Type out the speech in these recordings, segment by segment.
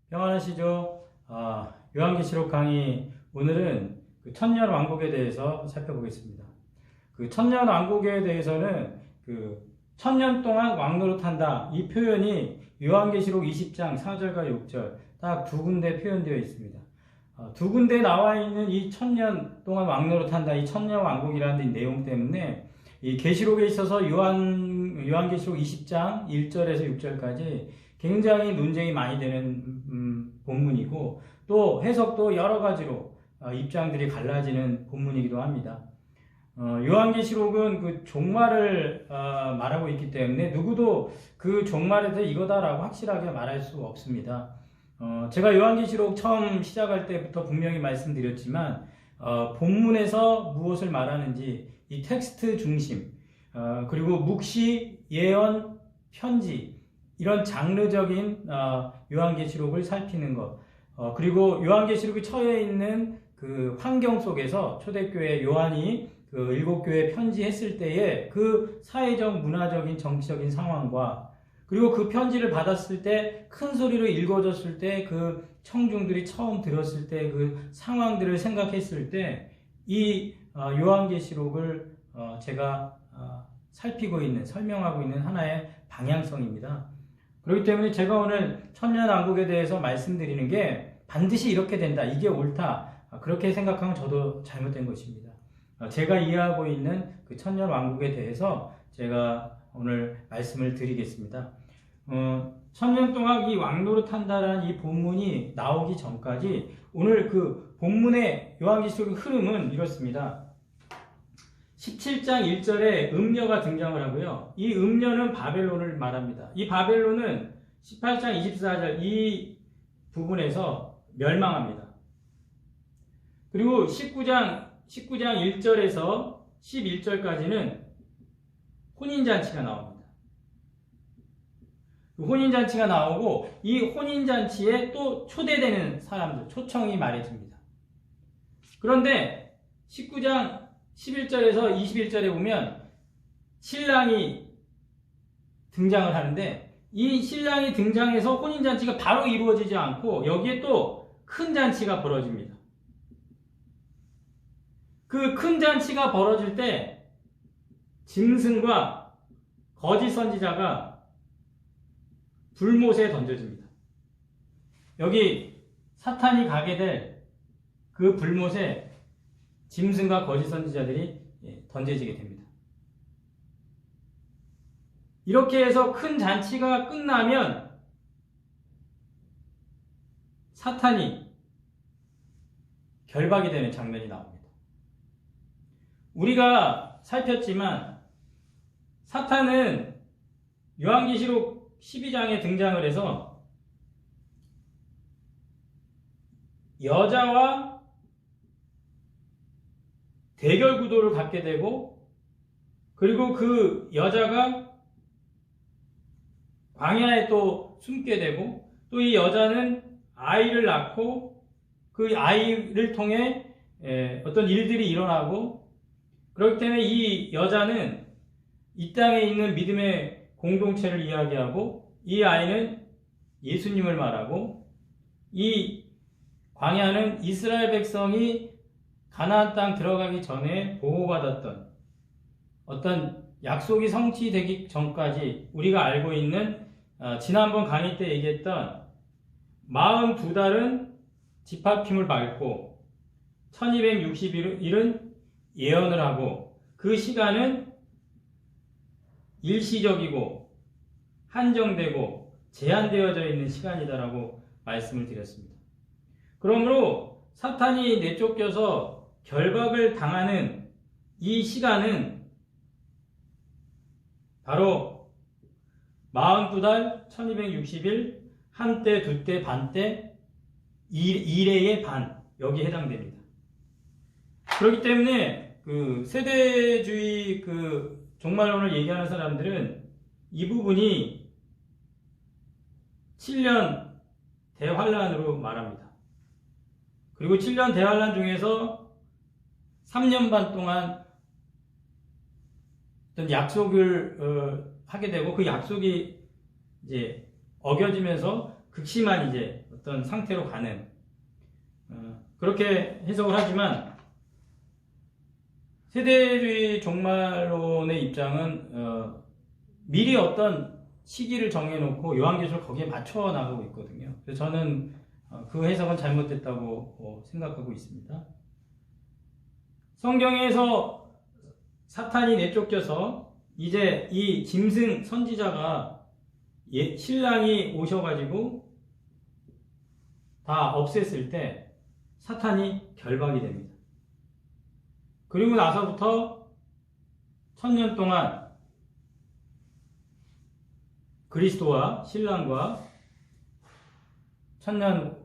평안하시죠? 요한계시록 강의 오늘은 그 천년 왕국에 대해서 살펴보겠습니다. 그 천년 왕국에 대해서는 그 천년 동안 왕노릇한다 이 표현이 요한계시록 20장 4절과 6절 딱 두 군데 표현되어 있습니다. 두 군데 나와 있는 이 천년 동안 왕노릇한다 이 천년 왕국이라는 이 내용 때문에 이 계시록에 있어서 요한계시록 20장 1절에서 6절까지 굉장히 논쟁이 많이 되는 본문이고 또 해석도 여러 가지로 입장들이 갈라지는 본문이기도 합니다. 요한계시록은 그 종말을 말하고 있기 때문에 누구도 그 종말에 대해 이거다라고 확실하게 말할 수 없습니다. 제가 요한계시록 처음 시작할 때부터 분명히 말씀드렸지만 본문에서 무엇을 말하는지 이 텍스트 중심 그리고 묵시, 예언, 편지 이런 장르적인 요한계시록을 살피는 것 그리고 요한계시록이 처해 있는 그 환경 속에서 초대교회 요한이 그 일곱 교회에 편지했을 때의 그 사회적, 문화적인, 정치적인 상황과 그리고 그 편지를 받았을 때 큰 소리로 읽어줬을 때 그 청중들이 처음 들었을 때 그 상황들을 생각했을 때 이 요한계시록을 제가 살피고 있는, 설명하고 있는 하나의 방향성입니다. 그렇기 때문에 제가 오늘 천년왕국에 대해서 말씀드리는 게 반드시 이렇게 된다, 이게 옳다, 그렇게 생각하면 저도 잘못된 것입니다. 제가 이해하고 있는 그 천년왕국에 대해서 제가 오늘 말씀을 드리겠습니다. 천년 동안 이 왕노릇한다라는 이 본문이 나오기 전까지 오늘 그 본문의 요한계시록의 흐름은 이렇습니다. 17장 1절에 음녀가 등장을 하고요. 이 음녀는 바벨론을 말합니다. 이 바벨론은 18장 24절 이 부분에서 멸망합니다. 그리고 19장 1절에서 11절까지는 혼인잔치가 나옵니다. 혼인잔치가 나오고 이 혼인잔치에 또 초대되는 사람들, 초청이 말해집니다. 그런데 19장 11절에서 21절에 보면 신랑이 등장을 하는데 이 신랑이 등장해서 혼인잔치가 바로 이루어지지 않고 여기에 또 큰 잔치가 벌어집니다. 그 큰 잔치가 벌어질 때 짐승과 거짓 선지자가 불못에 던져집니다. 여기 사탄이 가게 될 그 불못에 짐승과 거짓 선지자들이 던져지게 됩니다. 이렇게 해서 큰 잔치가 끝나면 사탄이 결박이 되는 장면이 나옵니다. 우리가 살폈지만 사탄은 요한계시록 12장에 등장을 해서 여자와 대결 구도를 갖게 되고 그리고 그 여자가 광야에 또 숨게 되고 또 이 여자는 아이를 낳고 그 아이를 통해 어떤 일들이 일어나고 그렇기 때문에 이 여자는 이 땅에 있는 믿음의 공동체를 이야기하고 이 아이는 예수님을 말하고 이 광야는 이스라엘 백성이 가나안 땅 들어가기 전에 보호받았던 어떤 약속이 성취되기 전까지 우리가 알고 있는 지난번 강의 때 얘기했던 42달은 지파핌을 밟고 1260일은 예언을 하고 그 시간은 일시적이고 한정되고 제한되어져 있는 시간이다라고 말씀을 드렸습니다. 그러므로 사탄이 내쫓겨서 결박을 당하는 이 시간은 바로 42달 1260일 한때, 두때, 반때, 일회의 반 여기에 해당됩니다. 그렇기 때문에 그 세대주의 그 종말론을 얘기하는 사람들은 이 부분이 7년 대환란으로 말합니다. 그리고 7년 대환란 중에서 3년 반 동안 어떤 약속을 하게 되고 그 약속이 이제 어겨지면서 극심한 이제 어떤 상태로 가는 그렇게 해석을 하지만 세대주의 종말론의 입장은 미리 어떤 시기를 정해놓고 요한계시록 거기에 맞춰 나가고 있거든요. 그래서 저는 그 해석은 잘못됐다고 생각하고 있습니다. 성경에서 사탄이 내쫓겨서 이제 이 짐승 선지자가 신랑이 오셔가지고 다 없앴을 때 사탄이 결박이 됩니다. 그리고 나서부터 1000년 동안 그리스도와 신랑과 1000년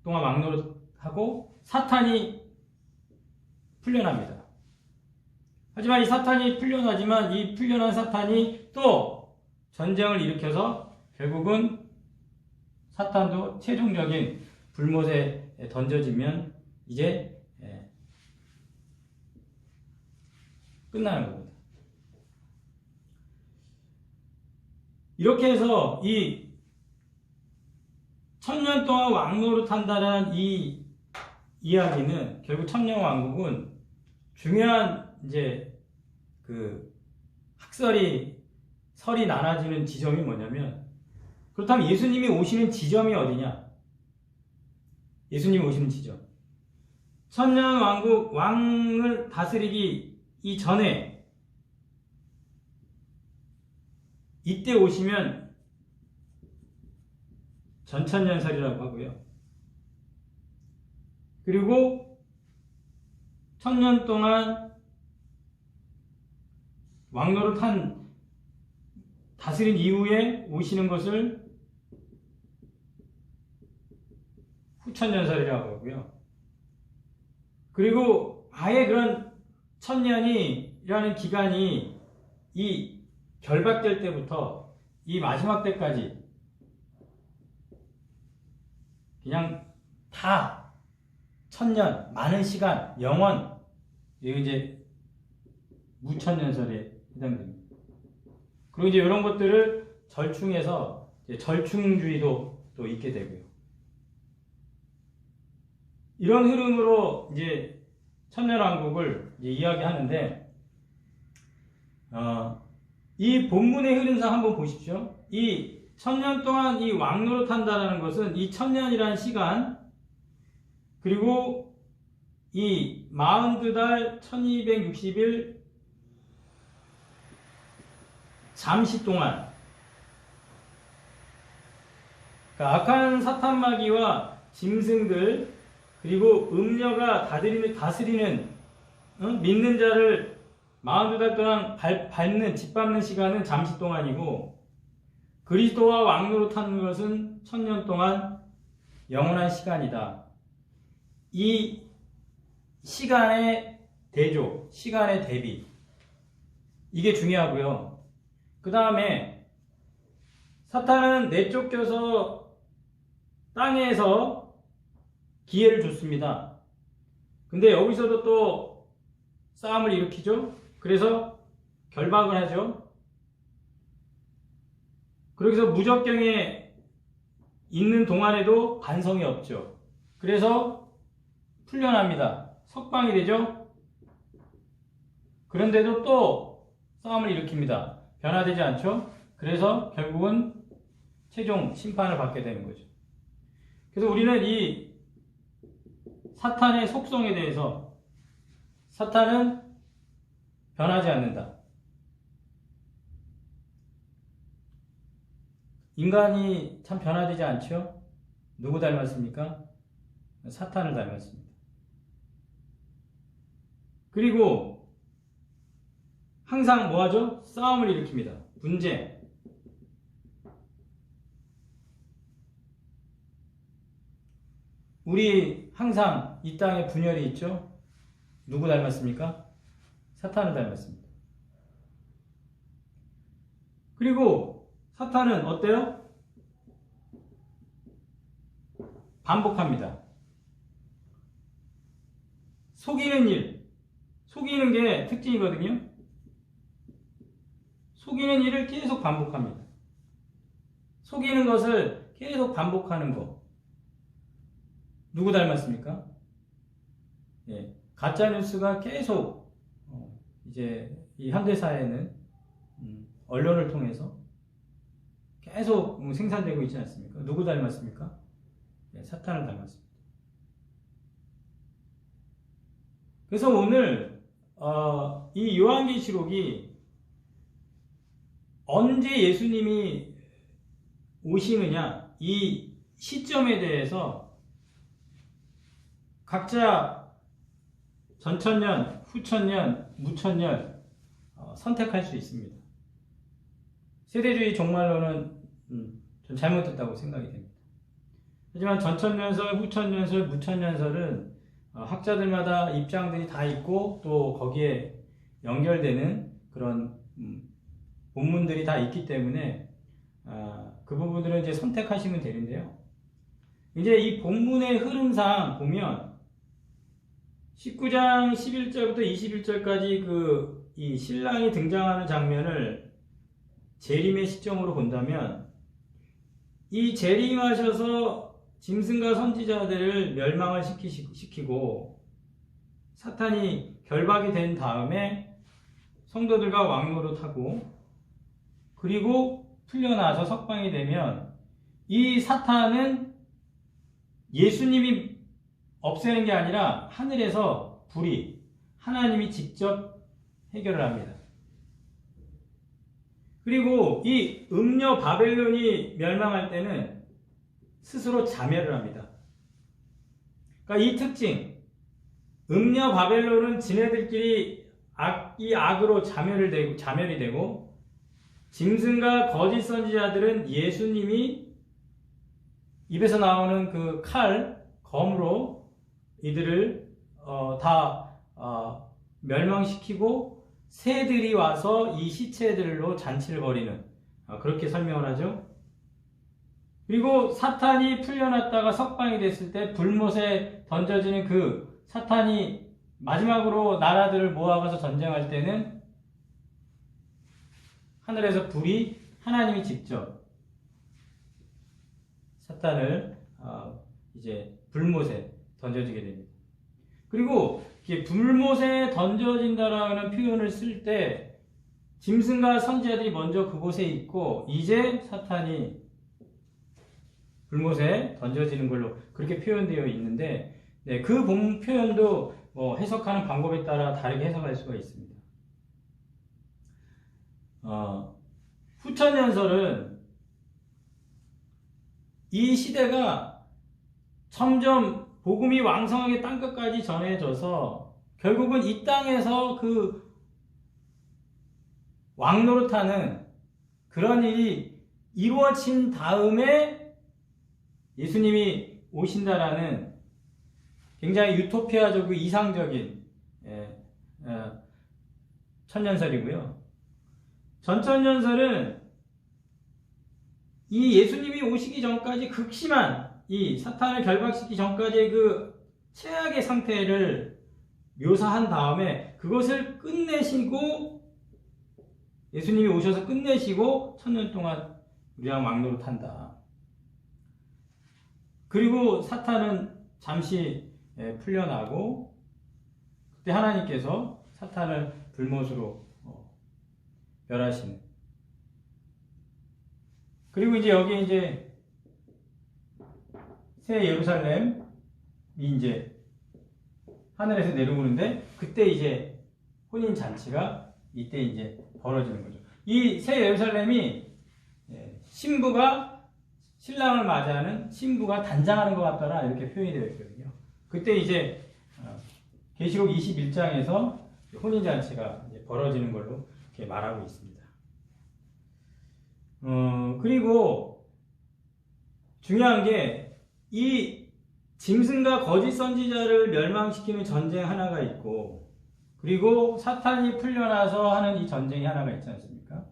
동안 막노릇하고 사탄이 풀려납니다. 하지만 이 사탄이 풀려나지만 이 풀려난 사탄이 또 전쟁을 일으켜서 결국은 사탄도 최종적인 불못에 던져지면 이제 끝나는 겁니다. 이렇게 해서 이 1000년 동안 왕노릇한다는 이 이야기는 결국 천년왕국은 중요한 이제 그 설이 나눠지는 지점이 뭐냐면, 그렇다면 예수님이 오시는 지점이 어디냐? 예수님이 오시는 지점. 천년왕국 왕을 다스리기 이전에 이때 오시면 전천년설이라고 하고요. 그리고 1000년 동안 왕노릇한 다스린 이후에 오시는 것을 후천년설이라고 하고요. 그리고 아예 그런 천년이라는 기간이 이 결박될 때부터 이 마지막 때까지 그냥 다 천년, 많은 시간, 영원, 이게 이제 무천년설에 해당됩니다. 그리고 이제 이런 것들을 절충해서 이제 절충주의도 또 있게 되고요. 이런 흐름으로 이제 천년왕국을 이제 이야기하는데, 이 본문의 흐름상 한번 보십시오. 이 1000년 동안 이 왕노릇한다라는 것은 이 1000년이라는 시간, 그리고 이 42달 1260일 잠시 동안, 그러니까 악한 사탄마귀와 짐승들 그리고 음녀가 다스리는 믿는 자를 42달 동안 짓밟는 시간은 잠시 동안이고, 그리스도와 왕노릇하는 것은 1000년 동안 영원한 시간이다. 이 시간의 대조, 시간의 대비, 이게 중요하고요. 그 다음에 사탄은 내쫓겨서 땅에서 기회를 줬습니다. 근데 여기서도 또 싸움을 일으키죠. 그래서 결박을 하죠. 그래서 무적경에 있는 동안에도 반성이 없죠. 그래서 풀려납니다. 석방이 되죠. 그런데도 또 싸움을 일으킵니다. 변화되지 않죠. 그래서 결국은 최종 심판을 받게 되는 거죠. 그래서 우리는 이 사탄의 속성에 대해서, 사탄은 변하지 않는다. 인간이 참 변화되지 않죠? 누구 닮았습니까? 사탄을 닮았습니다. 그리고 항상 뭐하죠? 싸움을 일으킵니다. 분쟁. 우리 항상 이 땅에 분열이 있죠? 누구 닮았습니까? 사탄을 닮았습니다. 그리고 사탄은 어때요? 반복합니다. 속이는 일, 속이는 게 특징이거든요. 속이는 일을 계속 반복합니다. 속이는 것을 계속 반복하는 거. 누구 닮았습니까? 예, 가짜 뉴스가 계속 이제 이 현대 사회는 언론을 통해서 계속 생산되고 있지 않습니까? 누구 닮았습니까? 예, 사탄을 닮았습니다. 그래서 오늘 이 요한계시록이 언제 예수님이 오시느냐 이 시점에 대해서 각자 전천년, 후천년, 무천년 선택할 수 있습니다. 세대주의 종말론은 좀 잘못됐다고 생각이 됩니다. 하지만 전천년설, 후천년설, 무천년설은 학자들마다 입장들이 다 있고 또 거기에 연결되는 그런 본문들이 다 있기 때문에 그 부분들은 이제 선택하시면 되는데요. 이제 이 본문의 흐름상 보면 19장 11절부터 21절까지 이 신랑이 등장하는 장면을 재림의 시점으로 본다면 이 재림하셔서 짐승과 선지자들을 멸망을 시키고 사탄이 결박이 된 다음에 성도들과 왕노릇하고 그리고 풀려나서 석방이 되면 이 사탄은 예수님이 없애는 게 아니라 하늘에서 불이 하나님이 직접 해결을 합니다. 그리고 이 음녀 바벨론이 멸망할 때는 스스로 자멸을 합니다. 그러니까 이 특징, 음녀 바벨론은 지네들끼리 이 악으로 자멸이 되고 짐승과 거짓 선지자들은 예수님이 입에서 나오는 그 검으로 이들을 다 멸망시키고 새들이 와서 이 시체들로 잔치를 벌이는 그렇게 설명을 하죠. 그리고 사탄이 풀려났다가 석방이 됐을 때 불못에 던져지는 그 사탄이 마지막으로 나라들을 모아가서 전쟁할 때는 하늘에서 불이 하나님이 직접 사탄을 이제 불못에 던져지게 됩니다. 그리고 불못에 던져진다라는 표현을 쓸 때 짐승과 선지자들이 먼저 그곳에 있고 이제 사탄이 불못에 던져지는 걸로 그렇게 표현되어 있는데 그 본 표현도 해석하는 방법에 따라 다르게 해석할 수가 있습니다. 후천연설은 이 시대가 점점 복음이 왕성하게 땅끝까지 전해져서 결국은 이 땅에서 그 왕노릇하는 그런 일이 이루어진 다음에 예수님이 오신다라는 굉장히 유토피아적이고 이상적인 천년설이고요. 전천년설은 이 예수님이 오시기 전까지 극심한 이 사탄을 결박시키기 전까지의 그 최악의 상태를 묘사한 다음에 그것을 끝내시고 예수님이 오셔서 끝내시고 천년 동안 우리랑 왕노릇한다. 그리고 사탄은 잠시 풀려나고 그때 하나님께서 사탄을 불못으로 멸하시는. 그리고 이제 여기 이제 새 예루살렘이 이제 하늘에서 내려오는데 그때 이제 혼인 잔치가 이때 이제 벌어지는 거죠. 이 새 예루살렘이 신부가 신랑을 맞이하는 신부가 단장하는 것 같더라 이렇게 표현이 되어 있거든요. 그때 이제 계시록 21장에서 혼인 잔치가 이제 벌어지는 걸로 이렇게 말하고 있습니다. 그리고 중요한 게 이 짐승과 거짓 선지자를 멸망시키는 전쟁 하나가 있고 그리고 사탄이 풀려나서 하는 이 전쟁이 하나가 있지 않습니까?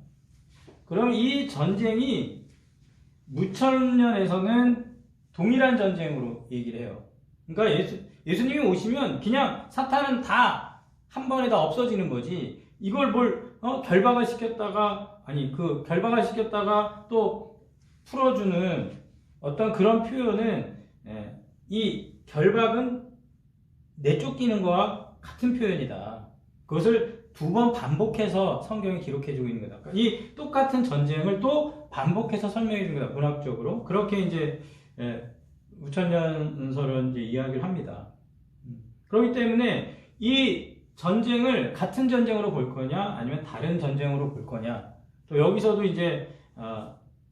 그럼 이 전쟁이 무천년에서는 동일한 전쟁으로 얘기를 해요. 그러니까 예수님이 오시면 그냥 사탄은 다 한 번에 다 없어지는 거지. 이걸 결박을 시켰다가 또 풀어주는 어떤 그런 표현은 이 결박은 내쫓기는 거와 같은 표현이다. 그것을 두 번 반복해서 성경이 기록해주고 있는 거다. 이 똑같은 전쟁을 또 반복해서 설명해 준 거다. 문학적으로 그렇게 이제 우천년설은 이제 이야기를 합니다. 그렇기 때문에 이 전쟁을 같은 전쟁으로 볼 거냐, 아니면 다른 전쟁으로 볼 거냐. 또 여기서도 이제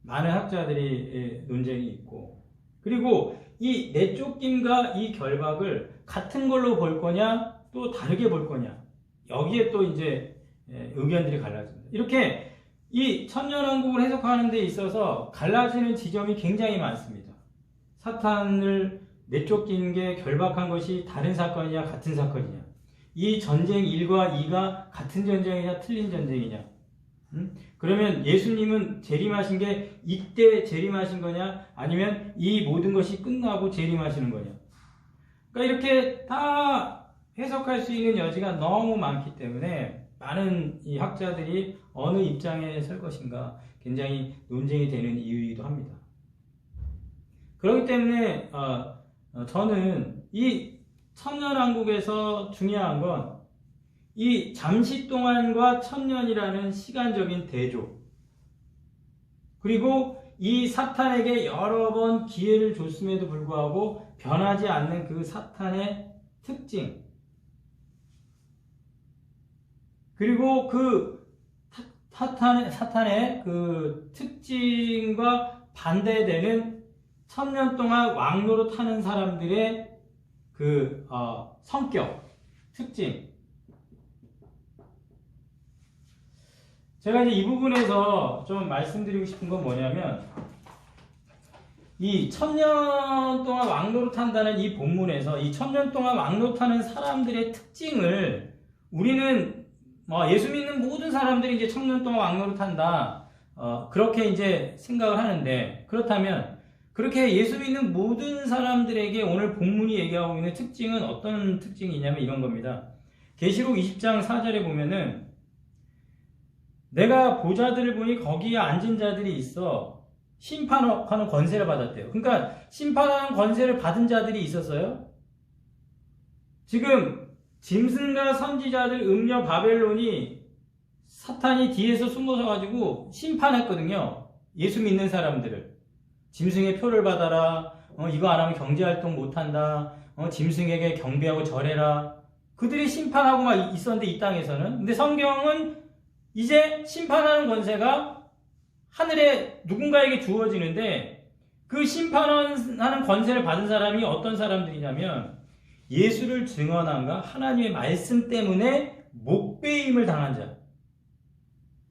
많은 학자들이 논쟁이 있고, 그리고 이 내쫓김과 이 결박을 같은 걸로 볼 거냐, 또 다르게 볼 거냐. 여기에 또 이제 의견들이 갈라집니다. 이렇게 이 천년왕국을 해석하는 데 있어서 갈라지는 지점이 굉장히 많습니다. 사탄을 내쫓긴 게 결박한 것이 다른 사건이냐 같은 사건이냐, 이 전쟁 1과 2가 같은 전쟁이냐 틀린 전쟁이냐, 그러면 예수님은 재림하신 게 이때 재림하신 거냐, 아니면 이 모든 것이 끝나고 재림하시는 거냐. 그러니까 이렇게 다 해석할 수 있는 여지가 너무 많기 때문에 많은 이 학자들이 어느 입장에 설 것인가 굉장히 논쟁이 되는 이유이기도 합니다. 그렇기 때문에 저는 이 천년왕국에서 중요한 건 이 잠시 동안과 천년이라는 시간적인 대조, 그리고 이 사탄에게 여러 번 기회를 줬음에도 불구하고 변하지 않는 그 사탄의 특징, 그리고 그 사탄의 그 특징과 반대되는 천년 동안 왕노릇 하는 사람들의 그 성격, 특징. 제가 이제 이 부분에서 좀 말씀드리고 싶은 건 뭐냐면, 이 천년 동안 왕노릇 한다는 이 본문에서 이 천년 동안 왕노릇 하는 사람들의 특징을 우리는 예수 믿는 모든 사람들이 이제 천년 동안 왕노릇 한다. 그렇게 이제 생각을 하는데, 그렇다면 그렇게 예수 믿는 모든 사람들에게 오늘 본문이 얘기하고 있는 특징은 어떤 특징이냐면 이런 겁니다. 계시록 20장 4절에 보면은 내가 보좌들을 보니 거기에 앉은 자들이 있어 심판하는 권세를 받았대요. 그러니까 심판하는 권세를 받은 자들이 있었어요. 지금 짐승과 선지자들 음녀 바벨론이 사탄이 뒤에서 숨어서 가지고 심판했거든요. 예수 믿는 사람들을. 짐승의 표를 받아라. 이거 안 하면 경제활동 못한다. 짐승에게 경배하고 절해라. 그들이 심판하고 막 있었는데 이 땅에서는. 근데 성경은 이제 심판하는 권세가 하늘에 누군가에게 주어지는데, 그 심판하는 권세를 받은 사람이 어떤 사람들이냐면 예수를 증언함과 하나님의 말씀 때문에 목배임을 당한 자.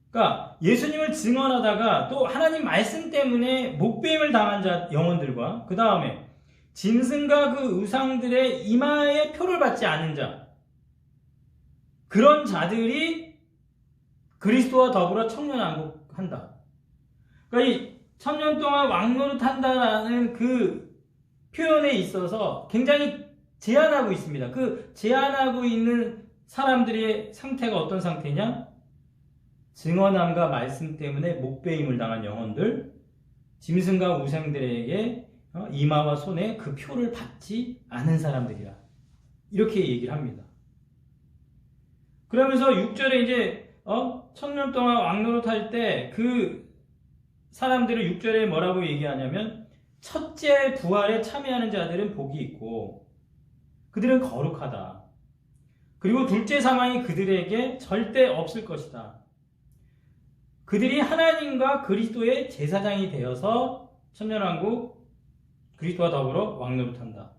그러니까 예수님을 증언하다가 또 하나님 말씀 때문에 목배임을 당한 자 영혼들과, 그 다음에 짐승과 그 우상들의 이마에 표를 받지 않는 자, 그런 자들이 그리스도와 더불어 천년왕국한다. 그러니까 이 천년 동안 왕노릇한다라는 그 표현에 있어서 굉장히 제한하고 있습니다. 그 제한하고 있는 사람들의 상태가 어떤 상태냐? 증언함과 말씀 때문에 목배임을 당한 영혼들, 짐승과 우상들에게 이마와 손에 그 표를 받지 않은 사람들이라. 이렇게 얘기를 합니다. 그러면서 6절에 이제 천년 동안 왕노릇할 때 그 사람들을 6절에 뭐라고 얘기하냐면, 첫째 부활에 참여하는 자들은 복이 있고 그들은 거룩하다. 그리고 둘째 사망이 그들에게 절대 없을 것이다. 그들이 하나님과 그리스도의 제사장이 되어서 천년왕국 그리스도와 더불어 왕노릇한다.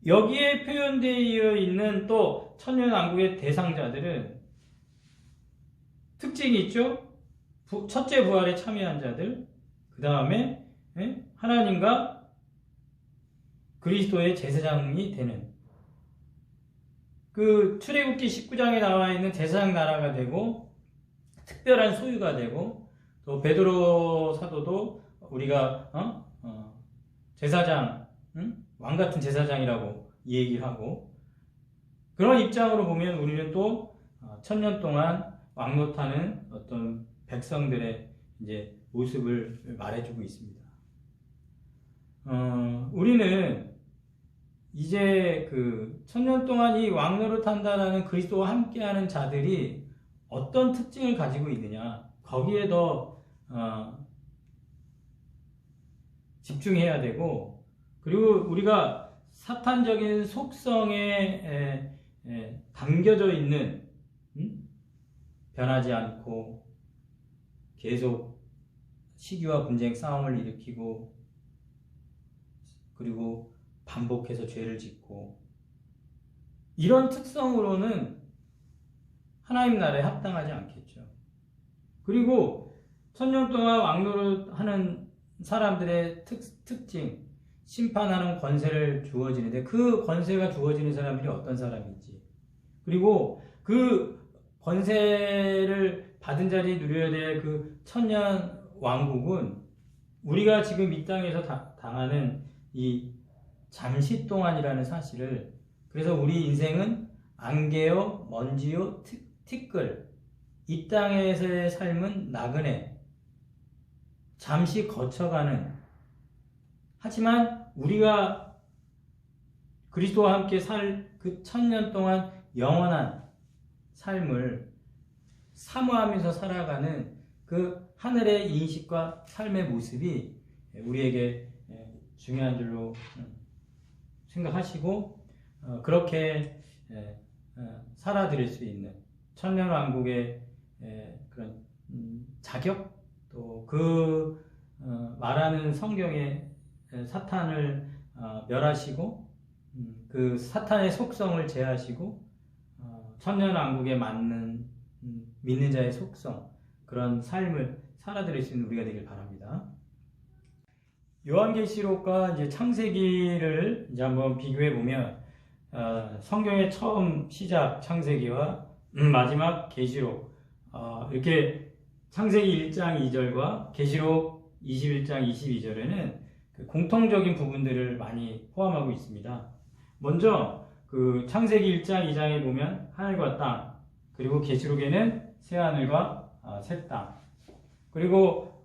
여기에 표현되어 있는 또 천년왕국의 대상자들은 특징이 있죠. 첫째 부활에 참여한 자들, 그 다음에 하나님과 그리스도의 제사장이 되는, 그 출애굽기 19장에 나와 있는 제사장 나라가 되고 특별한 소유가 되고, 또 베드로 사도도 우리가 제사장, 왕 같은 제사장이라고 얘기를 하고, 그런 입장으로 보면 우리는 또 천년 동안 왕노릇하는 어떤 백성들의 이제 모습을 말해주고 있습니다. 우리는 이제 그 천년 동안 이 왕노릇 한다라는 그리스도와 함께하는 자들이 어떤 특징을 가지고 있느냐, 거기에 더 집중해야 되고, 그리고 우리가 사탄적인 속성에 담겨져 있는, 변하지 않고 계속 시기와 분쟁 싸움을 일으키고, 그리고 반복해서 죄를 짓고, 이런 특성으로는 하나님 나라에 합당하지 않겠죠. 그리고 천년 동안 왕노릇 하는 사람들의 특징, 심판하는 권세를 주어지는데, 그 권세가 주어지는 사람들이 어떤 사람인지, 그리고 그 권세를 받은 자들이 누려야 될 그 천년 왕국은 우리가 지금 이 땅에서 당하는 이 잠시 동안이라는 사실을, 그래서 우리 인생은 안개요, 먼지요, 티끌, 이 땅에서의 삶은 나그네, 잠시 거쳐가는, 하지만 우리가 그리스도와 함께 살 그 천년 동안 영원한 삶을 사모하면서 살아가는 그 하늘의 인식과 삶의 모습이 우리에게 중요한 줄로 생각하시고, 그렇게 살아드릴 수 있는 천년왕국의 그런 자격, 또 그 말하는 성경의 사탄을 멸하시고, 그 사탄의 속성을 제하시고, 천년왕국에 맞는 믿는 자의 속성, 그런 삶을 살아드릴 수 있는 우리가 되길 바랍니다. 요한계시록과 이제 창세기를 이제 한번 비교해 보면, 성경의 처음 시작 창세기와 마지막 계시록, 이렇게 창세기 1장 2절과 계시록 21장 22절에는 그 공통적인 부분들을 많이 포함하고 있습니다. 먼저 그 창세기 1장 2장에 보면 하늘과 땅, 그리고 계시록에는 새 하늘과 새 땅, 그리고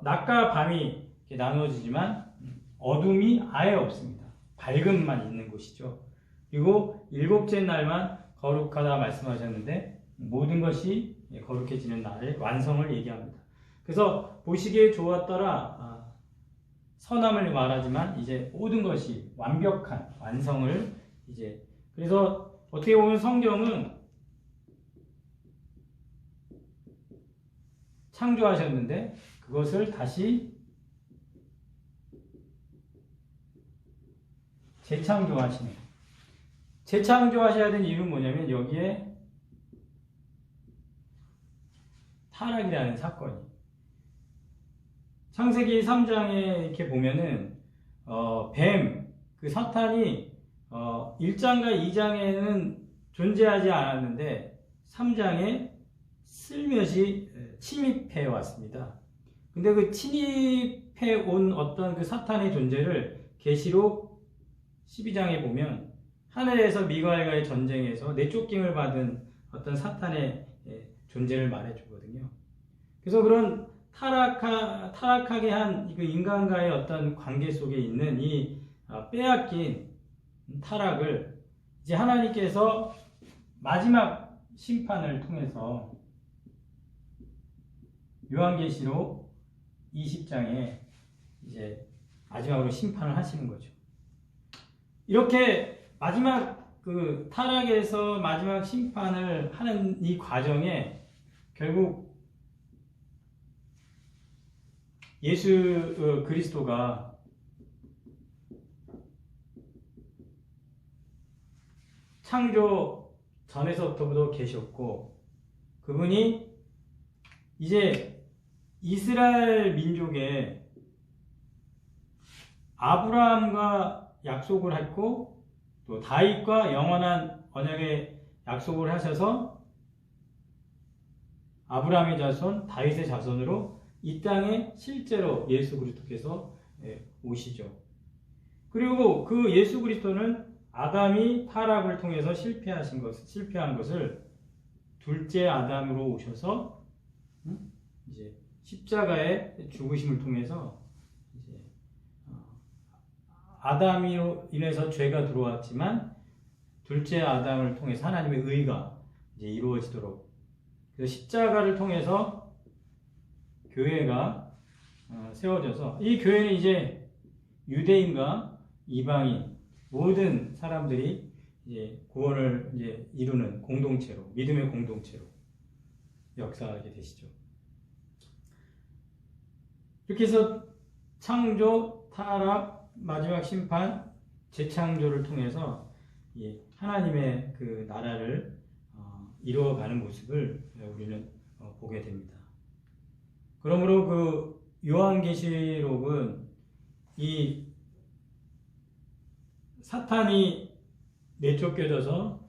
낮과 밤이 이렇게 나누어지지만 어둠이 아예 없습니다. 밝음만 있는 곳이죠. 그리고 일곱째 날만 거룩하다 말씀하셨는데, 모든 것이 거룩해지는 날의 완성을 얘기합니다. 그래서 보시기에 좋았더라, 선함을 말하지만 이제 모든 것이 완벽한 완성을 이제, 그래서 어떻게 보면 성경은 창조하셨는데 그것을 다시 재창조하시는, 재창조하셔야 되는 이유는 뭐냐면, 여기에 타락이라는 사건이, 창세기 3장에 이렇게 보면은 그 사탄이 1장과 2장에는 존재하지 않았는데 3장에 슬며시 침입해 왔습니다. 근데 그 침입해 온 어떤 그 사탄의 존재를 계시록 12장에 보면, 하늘에서 미가엘과의 전쟁에서 내쫓김을 받은 어떤 사탄의 존재를 말해주거든요. 그래서 그런 타락하게 한 그 인간과의 어떤 관계 속에 있는 이 빼앗긴 타락을 이제 하나님께서 마지막 심판을 통해서 요한계시록 20장에 이제 마지막으로 심판을 하시는 거죠. 이렇게 마지막 그 타락에서 마지막 심판을 하는 이 과정에 결국 예수 그리스도가 창조 전에서부터 계셨고, 그분이 이제 이스라엘 민족에 아브라함과 약속을 했고, 또 다윗과 영원한 언약의 약속을 하셔서 아브라함의 자손, 다윗의 자손으로 이 땅에 실제로 예수 그리스도께서 오시죠. 그리고 그 예수 그리스도는 아담이 타락을 통해서 실패한 것을 둘째 아담으로 오셔서 이제 십자가의 죽으심을 통해서 이제 아담으로 인해서 죄가 들어왔지만 둘째 아담을 통해서 하나님의 의가 이제 이루어지도록, 그래서 십자가를 통해서 교회가 세워져서, 이 교회는 이제 유대인과 이방인 모든 사람들이 이제 구원을 이제 이루는 공동체로, 믿음의 공동체로 역사하게 되시죠. 이렇게 해서 창조, 타락, 마지막 심판, 재창조를 통해서 하나님의 그 나라를 이루어가는 모습을 우리는 보게 됩니다. 그러므로 그 요한계시록은 이 사탄이 내쫓겨져서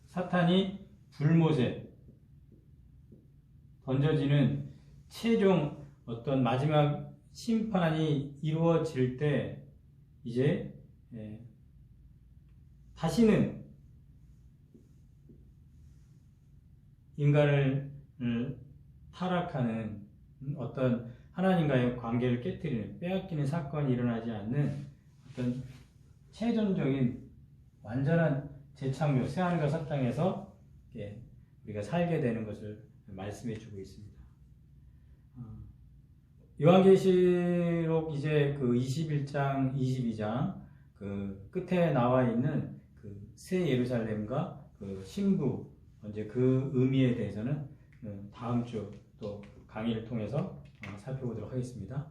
사탄이 불못에 던져지는 최종 어떤 마지막 심판이 이루어질 때 이제 다시는 인간을 타락하는 어떤 하나님과의 관계를 깨뜨리는, 빼앗기는 사건이 일어나지 않는 어떤 최종적인 완전한 재창조, 새하늘과 새 땅에서 우리가 살게 되는 것을 말씀해 주고 있습니다. 요한계시록 이제 그 21장, 22장 그 끝에 나와 있는 그 새 예루살렘과 그 신부, 이제 그 의미에 대해서는 다음 주 또 강의를 통해서 살펴보도록 하겠습니다.